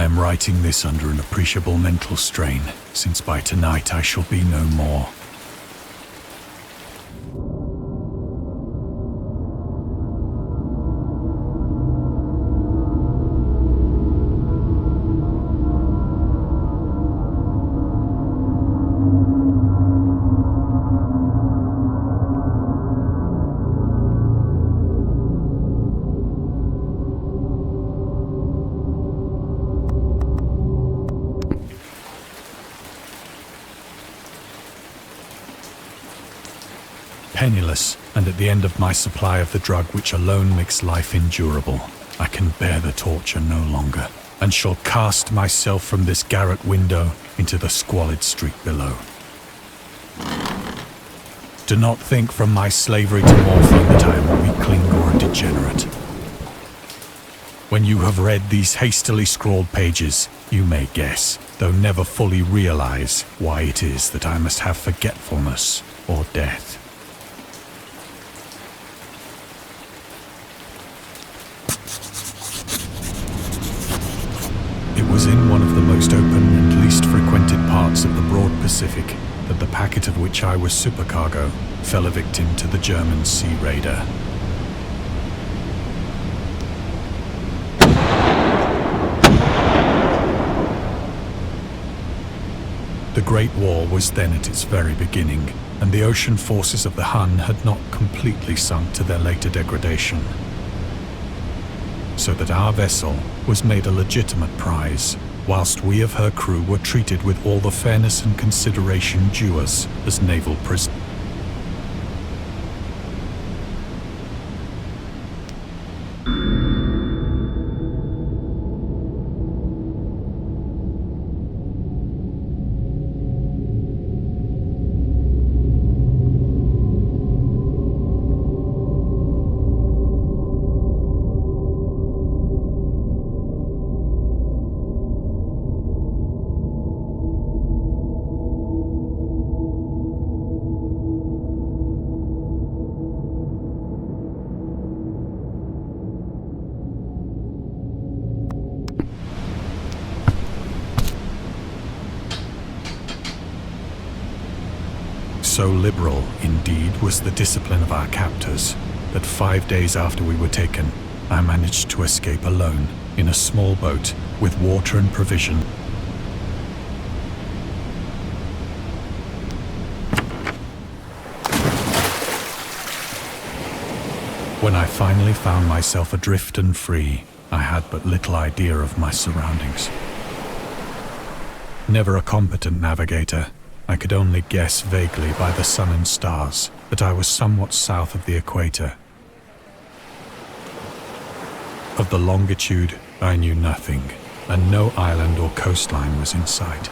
I am writing this under an appreciable mental strain, since by tonight I shall be no more. Penniless, and at the end of my supply of the drug which alone makes life endurable, I can bear the torture no longer, and shall cast myself from this garret window into the squalid street below. Do not think from my slavery to morphine that I am a weakling or a degenerate. When you have read these hastily scrawled pages, you may guess, though never fully realize, why it is that I must have forgetfulness or death. It was in one of the most open and least frequented parts of the broad Pacific that the packet of which I was supercargo fell a victim to the German sea raider. The Great War was then at its very beginning, and the ocean forces of the Hun had not completely sunk to their later degradation, so that our vessel was made a legitimate prize, whilst we of her crew were treated with all the fairness and consideration due us as naval prisoners. So liberal, indeed, was the discipline of our captors, that 5 days after we were taken, I managed to escape alone, in a small boat, with water and provision. When I finally found myself adrift and free, I had but little idea of my surroundings. Never a competent navigator, I could only guess vaguely by the sun and stars that I was somewhat south of the equator. Of the longitude, I knew nothing, and no island or coastline was in sight.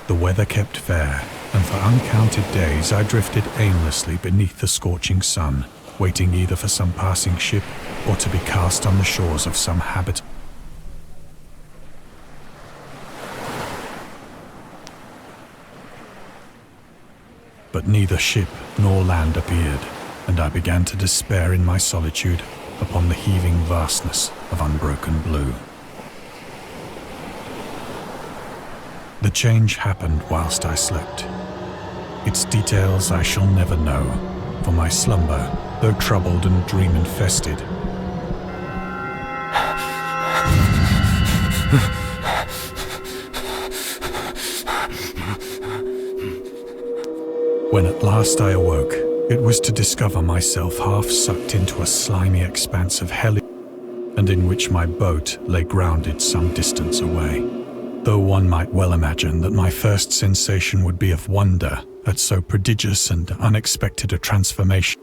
The weather kept fair, and for uncounted days I drifted aimlessly beneath the scorching sun, waiting either for some passing ship or to be cast on the shores of some habitat. But neither ship nor land appeared, and I began to despair in my solitude upon the heaving vastness of unbroken blue. The change happened whilst I slept. Its details I shall never know, for my slumber, though troubled and dream-infested, when at last I awoke, it was to discover myself half sucked into a slimy expanse of hell, and in which my boat lay grounded some distance away. Though one might well imagine that my first sensation would be of wonder at so prodigious and unexpected a transformation,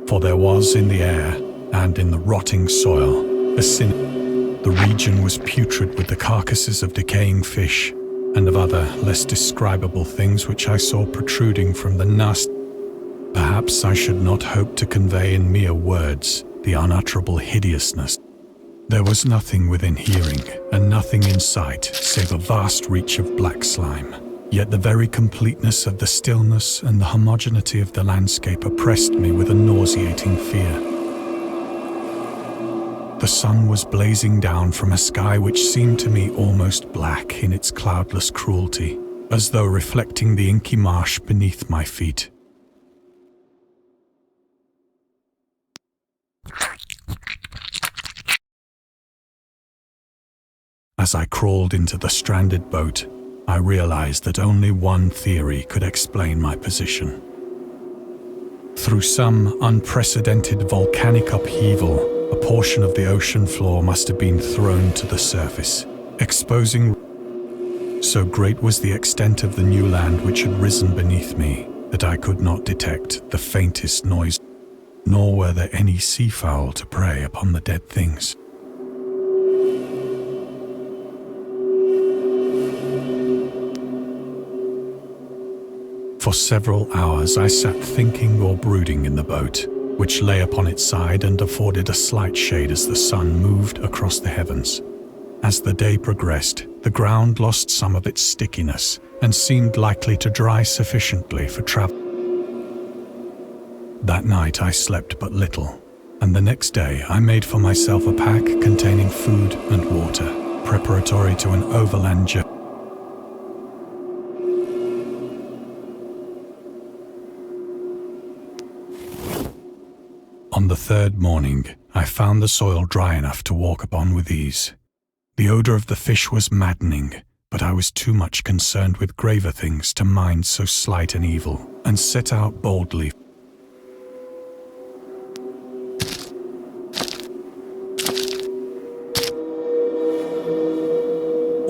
for there was in the air and in the rotting soil a sin. The region was putrid with the carcasses of decaying fish and of other less describable things which I saw protruding from the nasty. Perhaps I should not hope to convey in mere words the unutterable hideousness. There was nothing within hearing and nothing in sight save a vast reach of black slime, Yet the very completeness of the stillness and the homogeneity of the landscape oppressed me with a nauseating fear. The sun was blazing down from a sky which seemed to me almost black in its cloudless cruelty, as though reflecting the inky marsh beneath my feet. As I crawled into the stranded boat, I realized that only one theory could explain my position. Through some unprecedented volcanic upheaval, a portion of the ocean floor must have been thrown to the surface, exposing. So great was the extent of the new land which had risen beneath me that I could not detect the faintest noise, nor were there any seafowl to prey upon the dead things. For several hours I sat thinking or brooding in the boat, which lay upon its side and afforded a slight shade as the sun moved across the heavens. As the day progressed, the ground lost some of its stickiness and seemed likely to dry sufficiently for travel. That night I slept but little, and the next day I made for myself a pack containing food and water, preparatory to an overland journey. On the third morning, I found the soil dry enough to walk upon with ease. The odor of the fish was maddening, but I was too much concerned with graver things to mind so slight an evil, and set out boldly.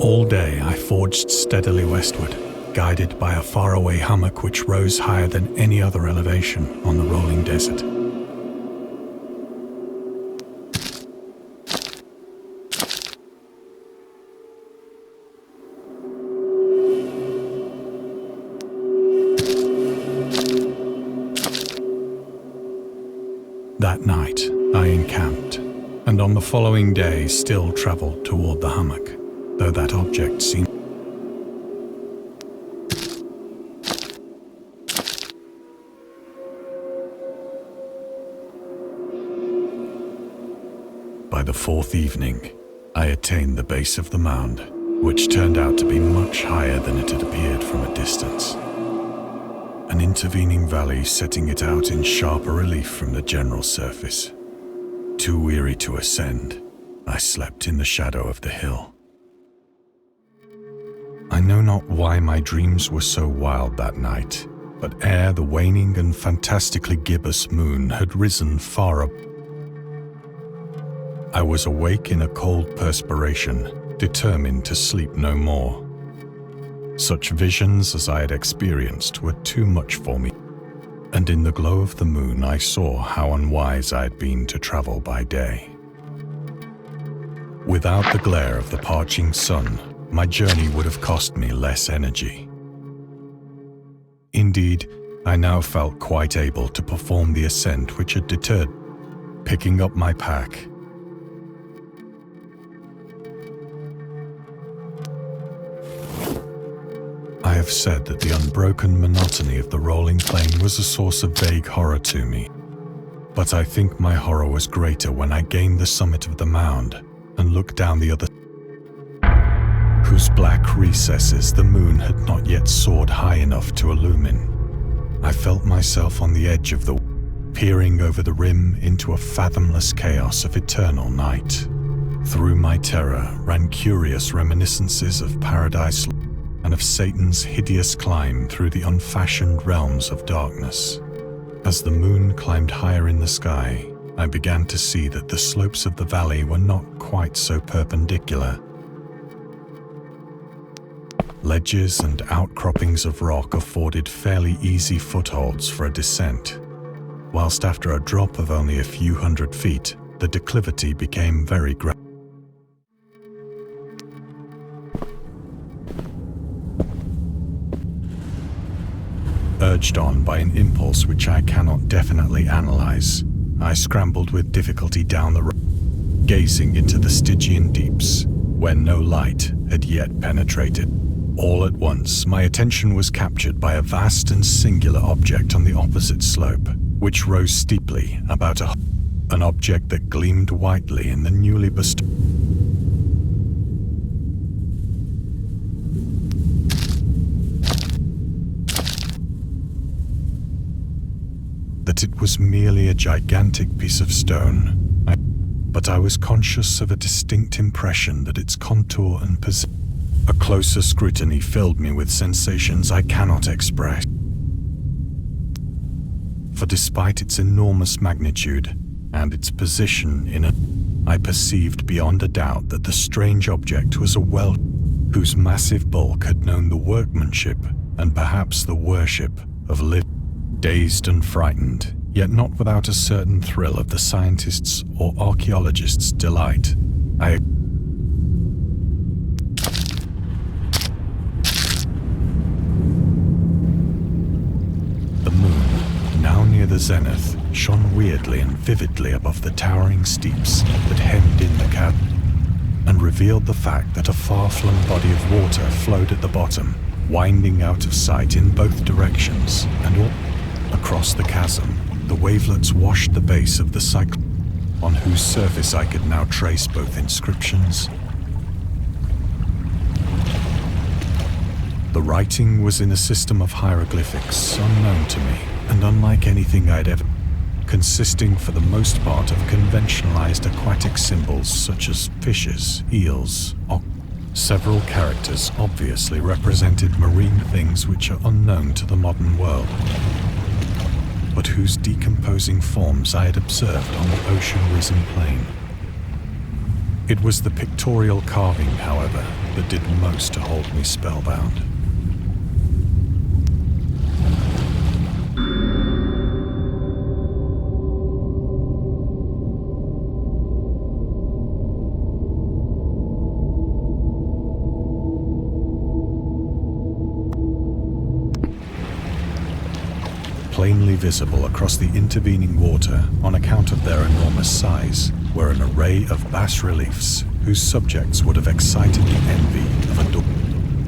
All day I forged steadily westward, guided by a faraway hummock which rose higher than any other elevation on the rolling desert. That night I encamped, and on the following day still travelled toward the hummock, though that object seemed. By the fourth evening, I attained the base of the mound, which turned out to be much higher than it had appeared from a distance. An intervening valley setting it out in sharper relief from the general surface. Too weary to ascend, I slept in the shadow of the hill. I know not why my dreams were so wild that night, but ere the waning and fantastically gibbous moon had risen far up, I was awake in a cold perspiration, determined to sleep no more. Such visions as I had experienced were too much for me, and in the glow of the moon I saw how unwise I had been to travel by day. Without the glare of the parching sun, my journey would have cost me less energy. Indeed, I now felt quite able to perform the ascent which had deterred. Picking up my pack, I have said that the unbroken monotony of the rolling plain was a source of vague horror to me, but I think my horror was greater when I gained the summit of the mound and looked down the other, whose black recesses the moon had not yet soared high enough to illumine. I felt myself on the edge of the, peering over the rim into a fathomless chaos of eternal night. Through my terror ran curious reminiscences of paradise and of Satan's hideous climb through the unfashioned realms of darkness. As the moon climbed higher in the sky, I began to see that the slopes of the valley were not quite so perpendicular. Ledges and outcroppings of rock afforded fairly easy footholds for a descent, whilst after a drop of only a few hundred feet, the declivity became very gradual. Urged on by an impulse which I cannot definitely analyze, I scrambled with difficulty down the road, gazing into the Stygian deeps, where no light had yet penetrated. All at once, my attention was captured by a vast and singular object on the opposite slope, which rose steeply about an object that gleamed whitely in the newly bestowed. That it was merely a gigantic piece of stone, but I was conscious of a distinct impression that its contour and position. A closer scrutiny filled me with sensations I cannot express. For despite its enormous magnitude and its position I perceived beyond a doubt that the strange object was a well whose massive bulk had known the workmanship and perhaps the worship of dazed and frightened, yet not without a certain thrill of the scientist's or archaeologist's delight. The moon, now near the zenith, shone weirdly and vividly above the towering steeps that hemmed in the chasm, and revealed the fact that a far-flung body of water flowed at the bottom, winding out of sight in both directions, and all across the chasm, the wavelets washed the base of the cycle, on whose surface I could now trace both inscriptions. The writing was in a system of hieroglyphics unknown to me, and unlike anything I'd ever, consisting for the most part of conventionalized aquatic symbols such as fishes, eels, several characters obviously represented marine things which are unknown to the modern world, but whose decomposing forms I had observed on the ocean-risen plain. It was the pictorial carving, however, that did most to hold me spellbound. Plainly visible across the intervening water on account of their enormous size were an array of bas-reliefs whose subjects would have excited the envy of a dog.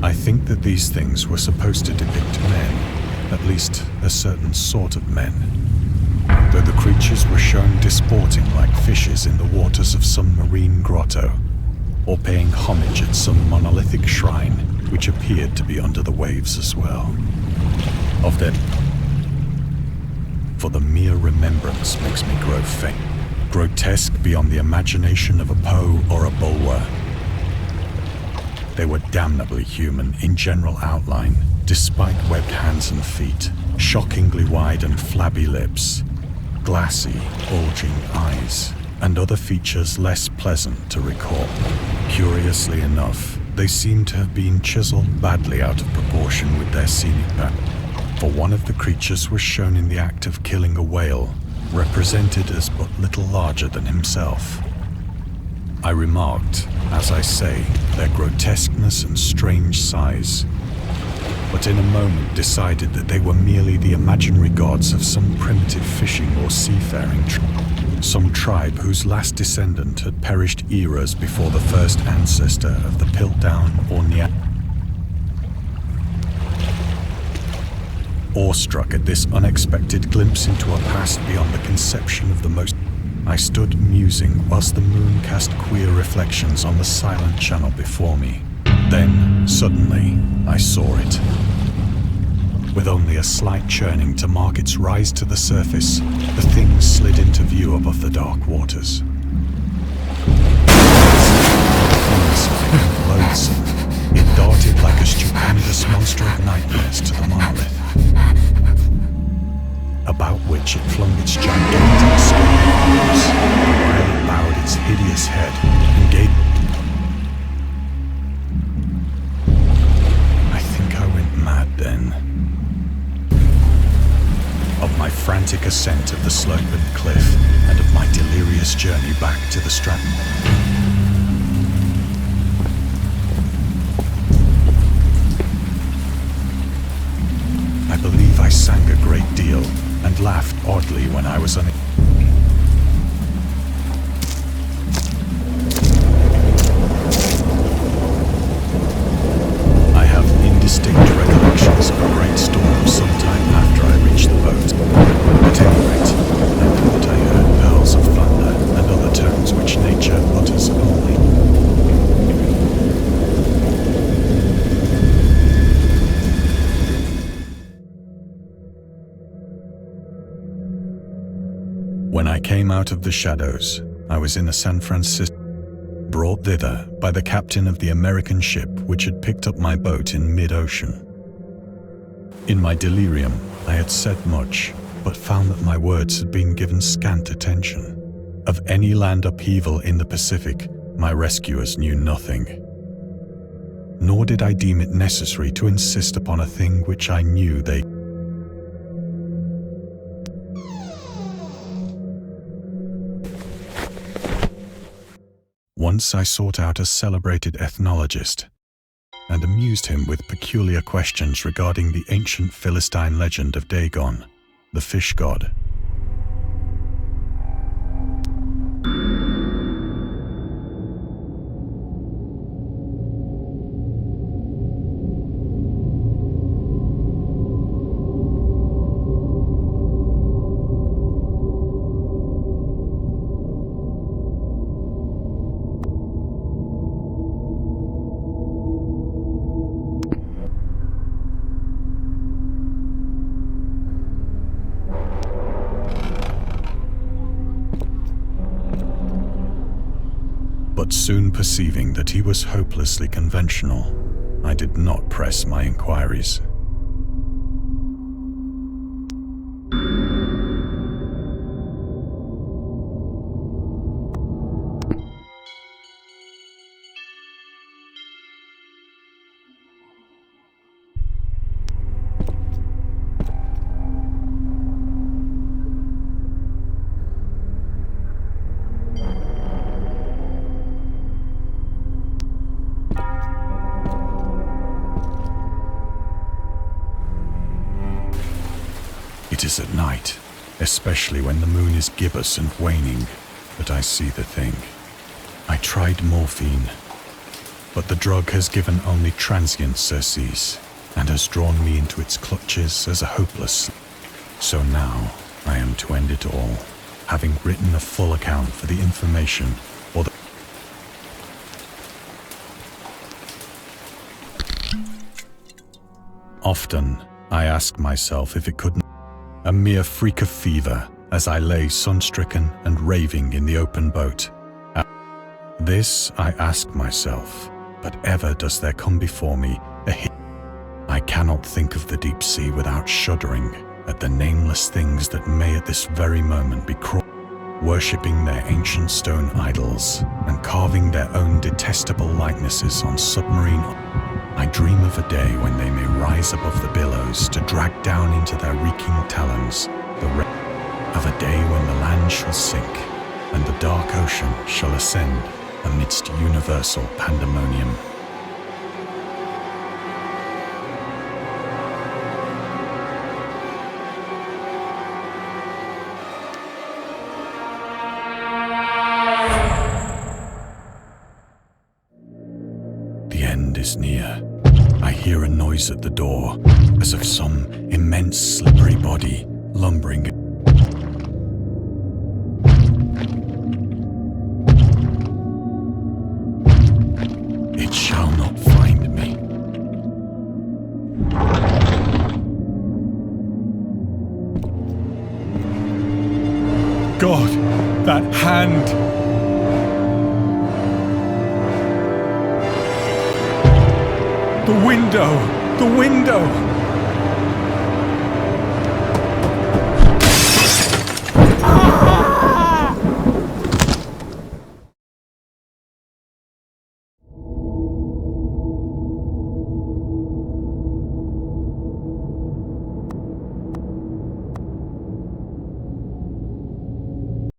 I think that these things were supposed to depict men, at least a certain sort of men, though the creatures were shown disporting like fishes in the waters of some marine grotto, or paying homage at some monolithic shrine which appeared to be under the waves as well. Of their For the mere remembrance makes me grow faint, grotesque beyond the imagination of a Poe or a Bulwer. They were damnably human in general outline, despite webbed hands and feet, shockingly wide and flabby lips, glassy, bulging eyes, and other features less pleasant to recall. Curiously enough, they seemed to have been chiseled badly out of proportion with their scenic background. For one of the creatures was shown in the act of killing a whale, represented as but little larger than himself. I remarked, as I say, their grotesqueness and strange size, but in a moment decided that they were merely the imaginary gods of some primitive fishing or seafaring tribe, some tribe whose last descendant had perished eras before the first ancestor of the Piltdown or Neanderthal. Awestruck at this unexpected glimpse into a past beyond the conception of the most, I stood musing whilst the moon cast queer reflections on the silent channel before me. Then, suddenly, I saw it. With only a slight churning to mark its rise to the surface, the thing slid into view above the dark waters. Loathsome, it darted like a stupendous monster of nightmares to the monolith, about which it flung its gigantic scaly arms, while it bowed its hideous head and gave. I think I went mad then. Of my frantic ascent of the sloping cliff, and of my delirious journey back to the Stratton. I believe I sang a great deal and laughed oddly when I was unable. I have come out of the shadows, I was in a San Francisco, brought thither by the captain of the American ship which had picked up my boat in mid-ocean. In my delirium, I had said much, but found that my words had been given scant attention. Of any land upheaval in the Pacific, my rescuers knew nothing. Nor did I deem it necessary to insist upon a thing which I knew they. Once I sought out a celebrated ethnologist and amused him with peculiar questions regarding the ancient Philistine legend of Dagon, the fish god. But soon perceiving that he was hopelessly conventional, I did not press my inquiries. It is at night, especially when the moon is gibbous and waning, that I see the thing. I tried morphine, but the drug has given only transient surcease and has drawn me into its clutches as a hopeless. So now I am to end it all, having written a full account for the information or the. Often I ask myself if it couldn't. A mere freak of fever, as I lay sun-stricken and raving in the open boat. This I ask myself, but ever does there come before me a hit. I cannot think of the deep sea without shuddering at the nameless things that may at this very moment be worshipping their ancient stone idols and carving their own detestable likenesses on submarine. I dream of a day when they may rise above the billows to drag down into their reeking talons of a day when the land shall sink and the dark ocean shall ascend amidst universal pandemonium. The end is near. I hear a noise at the door, as of some immense slippery body lumbering. It shall not find me. God, that hand! The window! The window!